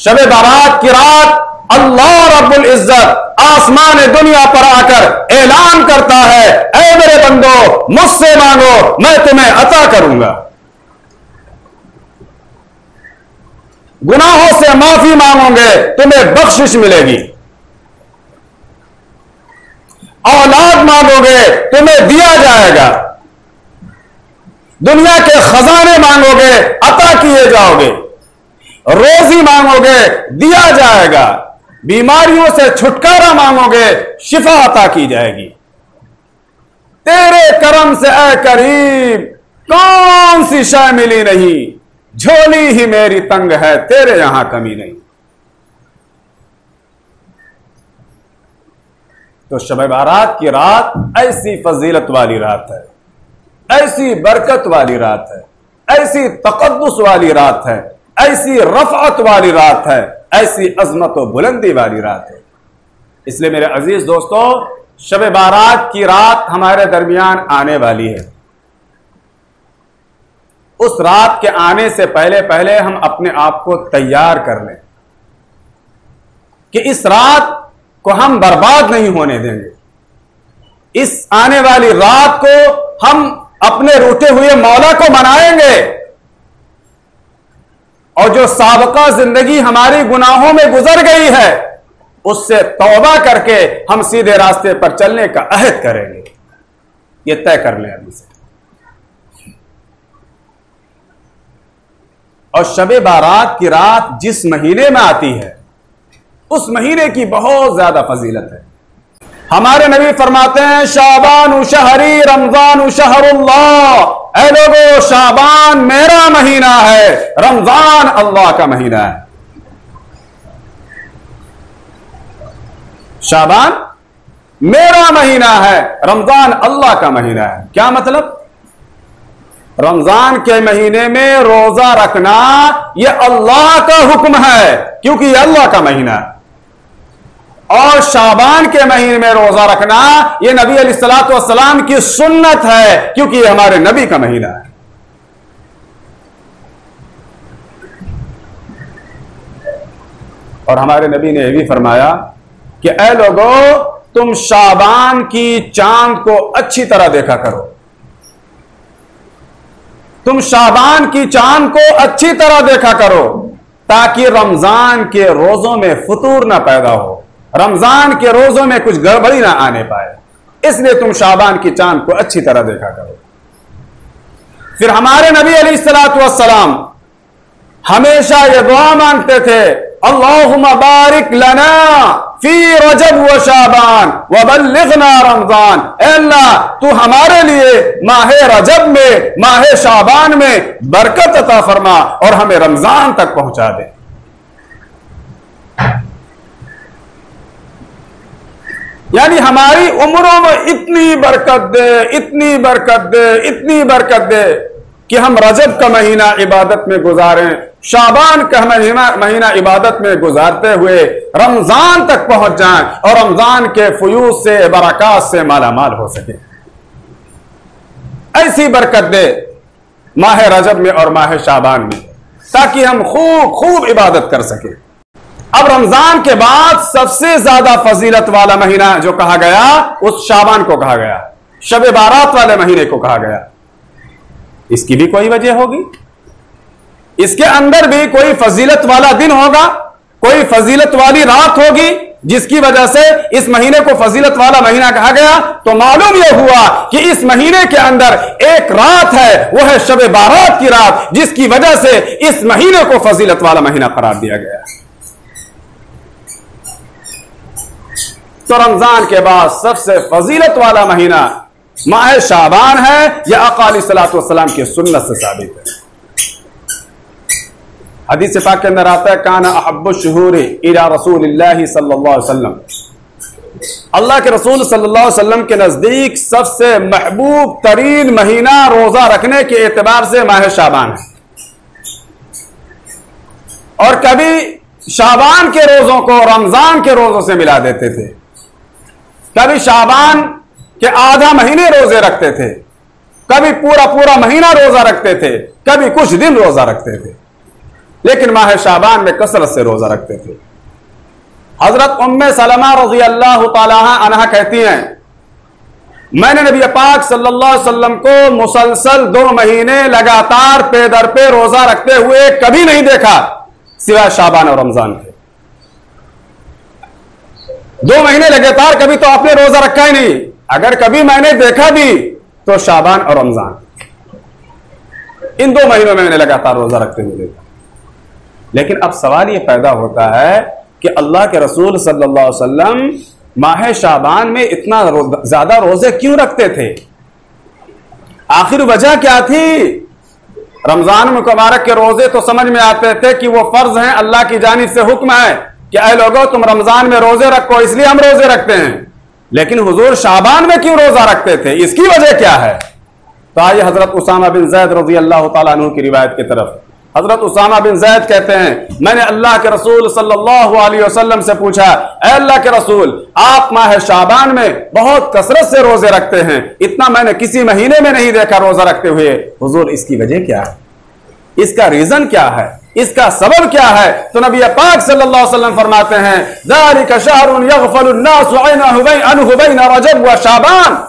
शब बारात की रात अल्लाह रब्बुल इज्जत आसमान दुनिया पर आकर ऐलान करता है, ऐ मेरे बंदो मुझसे मांगो मैं तुम्हें अता करूंगा। गुनाहों से माफी मांगोगे तुम्हें बख्शिश मिलेगी, औलाद मांगोगे तुम्हें दिया जाएगा, दुनिया के खजाने मांगोगे अता किए जाओगे, रोजी मांगोगे दिया जाएगा, बीमारियों से छुटकारा मांगोगे शिफा अता की जाएगी। तेरे करम से ऐ करीम कौन सी शय मिली नहीं, झोली ही मेरी तंग है तेरे यहां कमी नहीं। तो शब बारात की रात ऐसी फजीलत वाली रात है, ऐसी बरकत वाली रात है, ऐसी तकद्दुस वाली रात है, ऐसी रफ़अत वाली रात है, ऐसी अजमत व बुलंदी वाली रात है। इसलिए मेरे अजीज दोस्तों, शब बारात की रात हमारे दरमियान आने वाली है। उस रात के आने से पहले पहले हम अपने आप को तैयार कर लें कि इस रात को हम बर्बाद नहीं होने देंगे। इस आने वाली रात को हम अपने रूठे हुए मौला को मनाएंगे और जो साबका जिंदगी हमारी गुनाहों में गुजर गई है उससे तौबा करके हम सीधे रास्ते पर चलने का अहद करेंगे। ये तय कर लें अभी से। और शबे बारात की रात जिस महीने में आती है उस महीने की बहुत ज्यादा फजीलत है। हमारे नबी फरमाते हैं, शाबान शहरी रमजान शहरुल्लाह। ऐ लोगों, शाबान मेरा महीना है, रमजान अल्लाह का महीना है। शाबान मेरा महीना है, रमजान अल्लाह का महीना है। क्या मतलब? रमजान के महीने में रोजा रखना यह अल्लाह का हुक्म है क्योंकि यह अल्लाह का महीना है, और शाबान के महीने में रोजा रखना यह नबी अलैहिस्सलातु वस्सलाम की सुन्नत है क्योंकि यह हमारे नबी का महीना है। और हमारे नबी ने यह भी फरमाया कि ऐ लोगों, तुम शाबान की चांद को अच्छी तरह देखा करो। तुम शाबान की चांद को अच्छी तरह देखा करो ताकि रमजान के रोजों में फतूर ना पैदा हो, रमजान के रोजों में कुछ गड़बड़ी ना आने पाए। इसलिए तुम शाबान की चांद को अच्छी तरह देखा करो। फिर हमारे नबी अलैहिस्सलातु वस्सलाम हमेशा ये दुआ मांगते थे, अल्लाहुम्मा बारिक लना फी रजब व शाबान व बल्लिगना रमजान। ऐ अल्लाह, तू हमारे लिए माह रजब में, माह शाबान में बरकत अता फरमा और हमें रमजान तक पहुंचा दे। यानी हमारी उम्रों में इतनी बरकत दे, इतनी बरकत दे, इतनी बरकत दे कि हम रजब का महीना इबादत में गुजारें, शाबान का महीना इबादत में गुजारते हुए रमजान तक पहुंच जाएं और रमजान के फयूज से, बरकत से मालामाल हो सके। ऐसी बरकत दे माह रजब में और माह शाबान में ताकि हम खूब खूब इबादत कर सके। अब रमजान के बाद सबसे ज्यादा फजीलत वाला महीना जो कहा गया उस शाबान को कहा गया, शब बारात वाले महीने को कहा गया। इसकी भी कोई वजह होगी, इसके अंदर भी कोई फजीलत वाला दिन होगा, कोई फजीलत वाली रात होगी जिसकी वजह से इस महीने को फजीलत वाला महीना कहा गया। तो मालूम यह हुआ कि इस महीने के अंदर एक रात है, वह है शब बारात की रात, जिसकी वजह से इस महीने को फजीलत वाला महीना करार दिया गया। तो रमजान के बाद सबसे फजीलत वाला महीना माह शाबान है। यह आका अलैहिस्सलातु वस्सलाम की सुन्नत से साबित है। हदीस पाक के अंदर आता है, काना अहब्बु शुहूरि इला रसूलिल्लाहि सल्लल्लाहु अलैहि वसल्लम। अल्लाह के रसूल सल्लल्लाहु अलैहि वसल्लम के नजदीक सबसे महबूब तरीन महीना रोजा रखने के एतबार से माह शाबान है। और कभी शाबान के रोजों को रमजान के रोजों से मिला देते थे, कभी शाबान के आधा महीने रोजे रखते थे, कभी पूरा पूरा महीना रोजा रखते थे, कभी कुछ दिन रोजा रखते थे। लेकिन माह शाबान में कसरत से रोजा रखते थे। हजरत उम्मे सलमा रज़ी अल्लाह ताला अन्हा कहती हैं, मैंने नबी पाक सल्लल्लाहु अलैहि वसल्लम को मुसलसल 2 महीने लगातार पे दर पे रोजा रखते हुए कभी नहीं देखा सिवाय शाबान और रमजान के। 2 महीने लगातार कभी तो आपने रोजा रखा ही नहीं, अगर कभी मैंने देखा भी तो शाबान और रमजान, इन 2 महीनों में मैंने लगातार रोजा रखते हुए देखा। लेकिन अब सवाल यह पैदा होता है कि अल्लाह के रसूल सल्लल्लाहु अलैहि वसल्लम माह शाबान में इतना ज्यादा रोजे क्यों रखते थे? आखिर वजह क्या थी? रमजान मुबारक के रोजे तो समझ में आते थे कि वो फर्ज हैं, अल्लाह की जानिब से हुक्म है कि ऐ लोगों तुम रमजान में रोजे रखो, इसलिए हम रोजे रखते हैं। लेकिन हुजूर शाबान में क्यों रोजा रखते थे, इसकी वजह क्या है? तो आइए हजरत उसामा बिन ज़ैद रज़ी अल्लाह ताला अन्हु की रिवायत की तरफ। हजरत उसामा बिन ज़ैद कहते हैं, मैंने अल्लाह के रसूल सल्लल्लाहु अलैहि वसल्लम से पूछा, ऐ अल्लाह के रसूल, आप माह शाबान में बहुत कसरत से रोजे रखते हैं, इतना मैंने किसी महीने में नहीं देखा रोजा रखते हुए। हुजूर इसकी वजह क्या है, इसका रीजन क्या है, इसका सबब क्या है? तो नबी पाक सल्लल्लाहु अलैहि वसल्लम फरमाते हैं, ज़ालिका शहरुन यग़फ़लु अन्नासु अन्हु बैन रजब व शाबान।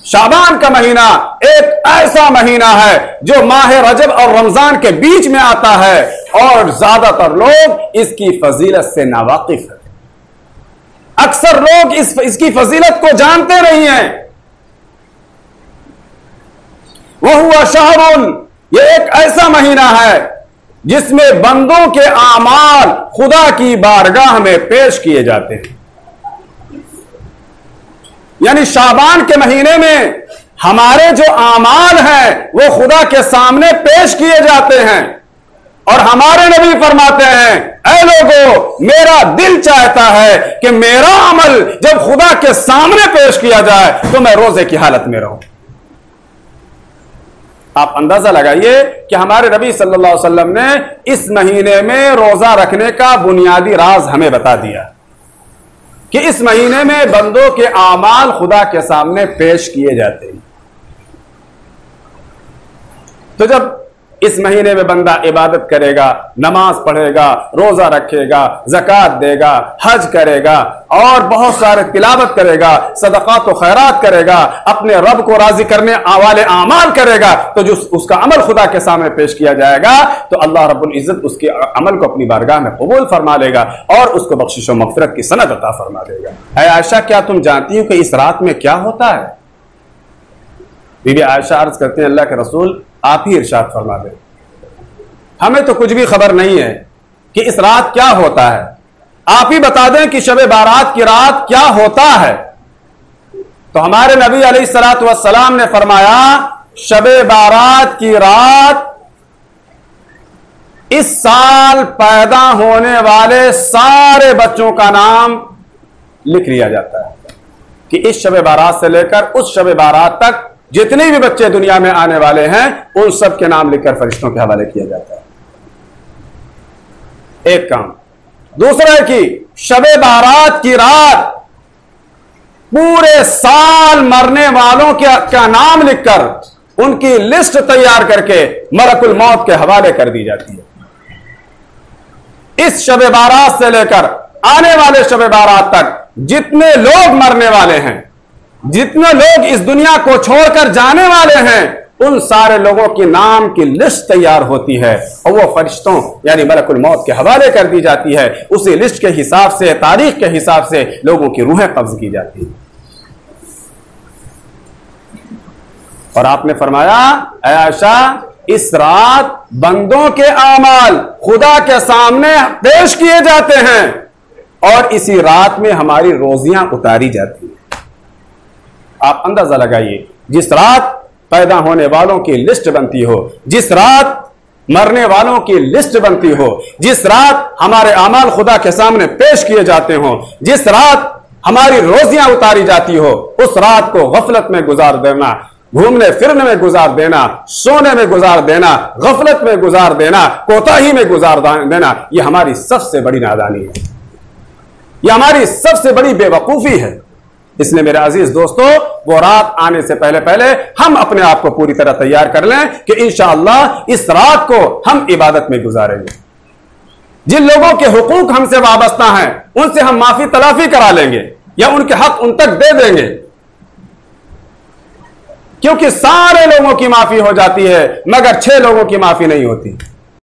शाबान का महीना एक ऐसा महीना है जो माह रजब और रमजान के बीच में आता है और ज्यादातर लोग इसकी फजीलत से नावाकिफ है। अक्सर लोग इसकी फजीलत को जानते नहीं हैं। वह हुआ शहरुन, यह एक ऐसा महीना है जिसमें बंदों के आमाल खुदा की बारगाह में पेश किए जाते हैं। यानी शाबान के महीने में हमारे जो आमाल हैं वो खुदा के सामने पेश किए जाते हैं और हमारे नबी फरमाते हैं, ऐ लोगों, मेरा दिल चाहता है कि मेरा अमल जब खुदा के सामने पेश किया जाए तो मैं रोजे की हालत में रहूं। आप अंदाजा लगाइए कि हमारे नबी सल्लल्लाहु अलैहि वसल्लम ने इस महीने में रोजा रखने का बुनियादी राज हमें बता दिया कि इस महीने में बंदों के आमाल खुदा के सामने पेश किए जाते हैं। तो जब इस महीने में बंदा इबादत करेगा, नमाज पढ़ेगा, रोजा रखेगा, ज़कात देगा, हज करेगा और बहुत सारे तिलावत करेगा, सदक़ात व खैरात करेगा, अपने रब को राजी करने वाले आमाल करेगा, तो जो उसका अमल खुदा के सामने पेश किया जाएगा तो अल्लाह रब्बुल इज्जत उसके अमल को अपनी बारगाह में कबूल फरमा लेगा और उसको बख्शिश व मग़फ़िरत की सनद अता फरमा देगा। ऐ आयशा, क्या तुम जानती हो कि इस रात में क्या होता है? बीबी आयशा अर्ज करते हैं, अल्लाह के रसूल आप ही इरशाद फरमा दें, हमें तो कुछ भी खबर नहीं है कि इस रात क्या होता है, आप ही बता दें कि शब बारात की रात क्या होता है। तो हमारे नबी अलैहिस्सलातु वस्सलाम ने फरमाया, शब बारात की रात इस साल पैदा होने वाले सारे बच्चों का नाम लिख लिया जाता है कि इस शब बारात से लेकर उस शब बारात तक जितने भी बच्चे दुनिया में आने वाले हैं उन सब के नाम लिखकर फरिश्तों के हवाले किया जाता है। एक काम। दूसरा है कि शबे बारात की रात पूरे साल मरने वालों का नाम लिखकर उनकी लिस्ट तैयार करके मलकुल मौत के हवाले कर दी जाती है। इस शबे बारात से लेकर आने वाले शबे बारात तक जितने लोग मरने वाले हैं, जितने लोग इस दुनिया को छोड़कर जाने वाले हैं, उन सारे लोगों के नाम की लिस्ट तैयार होती है और वो फरिश्तों यानी मलकुल मौत के हवाले कर दी जाती है। उसी लिस्ट के हिसाब से, तारीख के हिसाब से लोगों की रूहें कब्ज की जाती है। और आपने फरमाया, ऐ आयशा, इस रात बंदों के आमाल खुदा के सामने पेश किए जाते हैं और इसी रात में हमारी रोजियां उतारी जाती हैं। आप अंदाजा लगाइए, जिस रात पैदा होने वालों की लिस्ट बनती हो, जिस रात मरने वालों की लिस्ट बनती हो, जिस रात हमारे आमाल खुदा के सामने पेश किए जाते हो, जिस रात हमारी रोजियां उतारी जाती हो, उस रात को गफलत में गुजार देना, घूमने फिरने में गुजार देना, सोने में गुजार देना, गफलत में गुजार देना, कोताही में गुजार देना, यह हमारी सबसे बड़ी नादानी है, यह हमारी सबसे बड़ी बेवकूफी है। इसलिए मेरे अजीज दोस्तों, वो रात आने से पहले पहले हम अपने आप को पूरी तरह तैयार कर लें कि इंशाअल्लाह इस रात को हम इबादत में गुजारेंगे। जिन लोगों के हुकूक हमसे वाबस्ता हैं उनसे हम माफी तलाफी करा लेंगे या उनके हक उन तक दे देंगे, क्योंकि सारे लोगों की माफी हो जाती है मगर 6 लोगों की माफी नहीं होती।